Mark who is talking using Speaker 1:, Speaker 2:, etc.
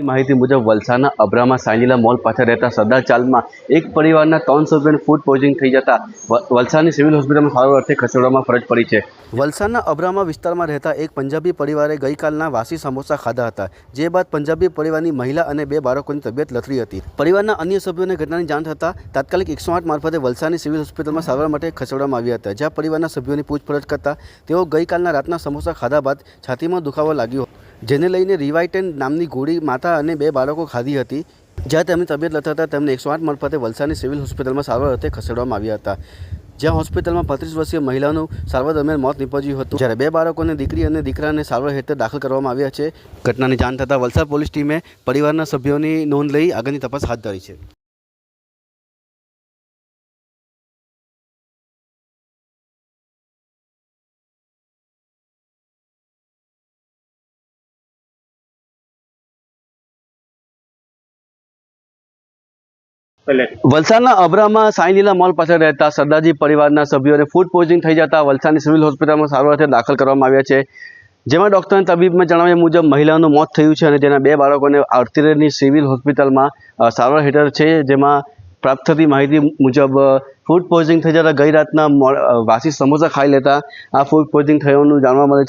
Speaker 1: માહિતી મુજબ વલસાડના અબ્રામા સાંઈલીલા મોલ પાછળ રહેતા સરદાર ચાલમાં એક પરિવારના 300 રૂપિયાનું ફૂડ પોઈઝનિંગ થઈ જતા વલસાડની સિવિલ હોસ્પિટલમાં સારવાર અર્થે ખસેડવામાં ફરજ પડી છે। વલસાડના અબ્રામા વિસ્તારમાં રહેતા એક પંજાબી પરિવારે ગઈકાલના વાસી સમોસા ખાધા હતા, જે બાદ પંજાબી પરિવારની મહિલા અને 2 બાળકોની તબિયત લથડી હતી। પરિવારના અન્ય સભ્યોને ઘટનાની જાણ થતાં તાત્કાલિક 108 મારફતે વલસાડની સિવિલ હોસ્પિટલમાં સારવાર માટે ખસેડવામાં આવ્યા હતા, જ્યાં પરિવારના સભ્યોની પૂછપરછ કરતા તેઓ ગઈકાલના રાતના સમોસા ખાધા બાદ છાતીમાં દુખાવો લાગ્યો, જેને લઈને રિવાઇટેન નામની ગોળી માતા અને 2 બાળકો ખાધી હતી, જ્યાં તેમની તબિયત લથડતા તેમને 108 મારફતે વલસાડની સિવિલ હોસ્પિટલમાં સારવાર અર્થે ખસેડવામાં આવ્યા હતા, જ્યાં હોસ્પિટલમાં 35 વર્ષીય મહિલાનું સારવાર દરમિયાન મોત નીપજ્યું હતું, જ્યારે 2 બાળકોને દીકરી અને દીકરાને સારવાર હેઠળ દાખલ કરવામાં આવ્યા છે। ઘટનાની જાણ થતાં વલસાડ પોલીસ ટીમે પરિવારના સભ્યોની નોંધ લઈ આગળની તપાસ હાથ ધરી છે। વલસાડના અબ્રામા સાંઈલીલા મોલ પાછળ રહેતા સરદારજી પરિવારના સભ્યોને ફૂડ પોઈઝનિંગ થઈ જતા વલસાડની સિવિલ હોસ્પિટલમાં સારવાર અર્થે દાખલ કરવામાં આવ્યા છે, જેમાં ડૉક્ટરના તબીબમાં જણાવ્યા મુજબ મહિલાનું મોત થયું છે અને તેના 2 બાળકોને અર્તીરેની સિવિલ હોસ્પિટલમાં સારવાર હેઠળ છે, જેમાં પ્રાપ્ત થતી માહિતી મુજબ ફૂડ પોઈઝનિંગ થઈ જતા ગઈ રાતના વાસી સમોસા ખાઈ લેતા આ ફૂડ પોઈઝનિંગ થયાનું જાણવા મળે છે।